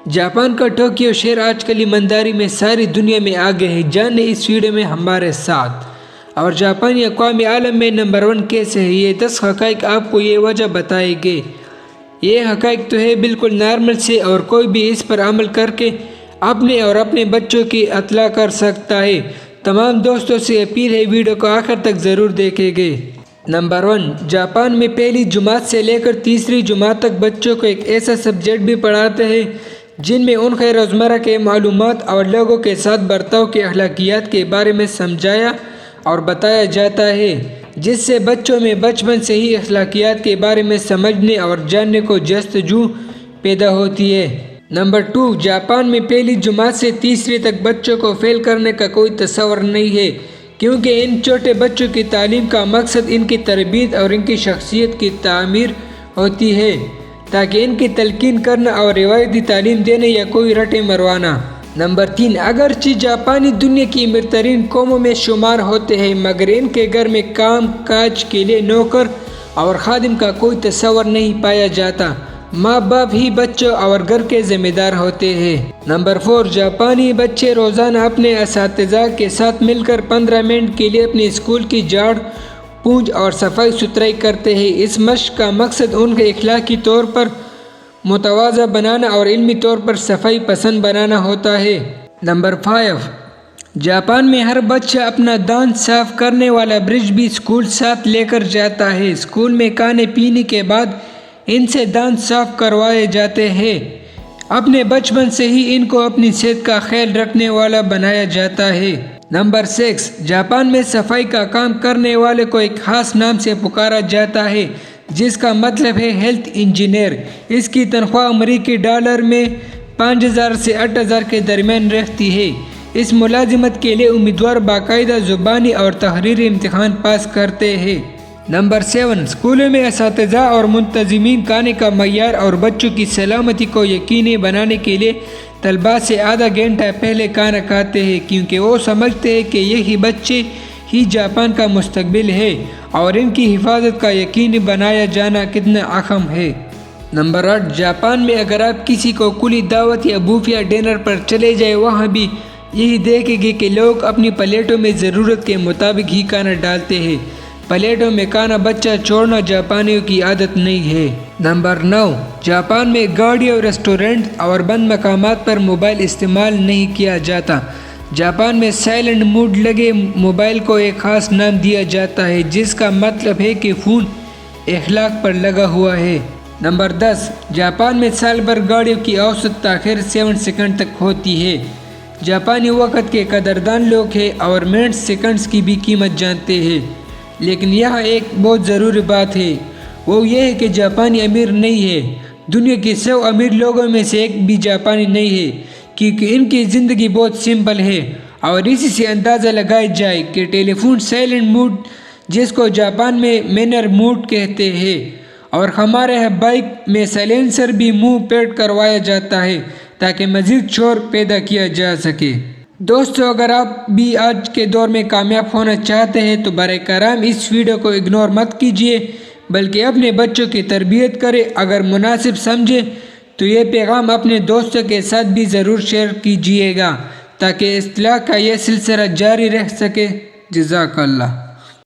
Japan का Tokyo शहर आजकल ईमानदारी में सारी दुनिया में आगे है। जाने इस वीडियो में हमारे साथ। और जापानी अक़वाम आलम में नंबर 1 कैसे है, ये 10 हक़ाइक़ आपको ये वजह बताएंगे। ये हक़ाइक़ तो है बिल्कुल नॉर्मल से और कोई भी इस पर अमल करके अपने और अपने बच्चों की इत्तला कर सकता है। तमाम दोस्तों से अपील है वीडियो को आखिर तक ज़रूर देखेंगे। नंबर 1, जापान में पहली जुमात से लेकर तीसरी जुमात तक बच्चों को एक ऐसा सब्जेक्ट भी पढ़ाते हैं जिनमें उनके रोज़मर्रा के मालूमात और लोगों के साथ बर्ताव के अखलाकियात के बारे में समझाया और बताया जाता है, जिससे बच्चों में बचपन से ही अखलाकियात के बारे में समझने और जानने को जस्तजू पैदा होती है। नंबर 2, जापान में पहली जुमात से तीसरी तक बच्चों को फेल करने का कोई तस्वर नहीं है, क्योंकि इन छोटे बच्चों की तालीम का मकसद इनकी तरबियत और इनकी शख्सियत की तामीर होती है, ताकि इनकी तलकीन करना और रिवायती तालीम देने या कोई रटे मरवाना। नंबर 3, अगरचे जापानी दुनिया की अमीर तरीन कौमों में शुमार होते हैं, मगर इनके घर में काम काज के लिए नौकर और खादिम का कोई तस्वर नहीं पाया जाता। माँ बाप ही बच्चों और घर के जिम्मेदार होते हैं। नंबर 4, जापानी बच्चे रोज़ाना अपने असातिज़ा के साथ मिलकर 15 मिनट के लिए अपने स्कूल की झाड़ पूंछ और सफाई सुथराई करते हैं। इस मश्क का मकसद उनके इखलाकी तौर पर मुतवाज़ा बनाना और इल्मी तौर पर सफाई पसंद बनाना होता है। नंबर 5, जापान में हर बच्चा अपना दांत साफ करने वाला ब्रश भी स्कूल साथ लेकर जाता है। स्कूल में खाने पीने के बाद इनसे दांत साफ करवाए जाते हैं। अपने बचपन से ही इनको अपनी सेहत का ख्याल रखने वाला बनाया जाता है। नंबर 6, जापान में सफाई का काम करने वाले को एक खास नाम से पुकारा जाता है, जिसका मतलब है हेल्थ इंजीनियर। इसकी तनख्वाह अमेरिकी डॉलर में 5000 से 8000 के दरमियान रहती है। इस मुलाजिमत के लिए उम्मीदवार बाकायदा ज़ुबानी और तहरीरी इम्तिहान पास करते हैं। नंबर 7, स्कूलों में असातिज़ा और मुंतज़िमीन खाने का मयार और बच्चों की सलामती को यकीनी बनाने के लिए तलबा से आधा घंटा पहले खाना खाते हैं, क्योंकि वो समझते हैं कि यही बच्चे ही जापान का मुस्तकबिल है और इनकी हिफाजत का यकीनी बनाया जाना कितना अहम है। नंबर 8, जापान में अगर आप किसी को खुली दावत या बूफिया डिनर पर चले जाए, वहाँ भी यही देखेंगे कि लोग अपनी प्लेटों में ज़रूरत के मुताबिक ही खाना डालते हैं। प्लेटों में खाना बच्चा छोड़ना जापानियों की आदत नहीं है। नंबर 9, जापान में गाड़ी और रेस्टोरेंट और बंद मकामात पर मोबाइल इस्तेमाल नहीं किया जाता। जापान में साइलेंट मोड लगे मोबाइल को एक ख़ास नाम दिया जाता है, जिसका मतलब है कि फ़ोन इखलाक पर लगा हुआ है। नंबर 10, जापान में साल भर गाड़ियों की औसत ताख़ीर 7 सेकंड तक होती है। जापानी वक़्त के कदरदान लोग हैं और मिनट सेकंड्स की भी कीमत जानते हैं। लेकिन यहाँ एक बहुत ज़रूरी बात है, वो ये है कि जापानी अमीर नहीं है। दुनिया के 100 अमीर लोगों में से एक भी जापानी नहीं है, क्योंकि इनकी ज़िंदगी बहुत सिंपल है। और इसी से अंदाज़ा लगाया जाए कि टेलीफोन साइलेंट मोड, जिसको जापान में मैनर मोड कहते हैं, और हमारे यहाँ बाइक में साइलेंसर भी मुंह पेट करवाया जाता है ताकि मज़ीद शोर पैदा किया जा सके। दोस्तों, अगर आप भी आज के दौर में कामयाब होना चाहते हैं तो बराए करम इस वीडियो को इग्नोर मत कीजिए, बल्कि अपने बच्चों की तरबियत करें। अगर मुनासिब समझे तो ये पैगाम अपने दोस्तों के साथ भी ज़रूर शेयर कीजिएगा, ताकि इस्तिलाह का यह सिलसिला जारी रह सके। जज़ाकल्लाह।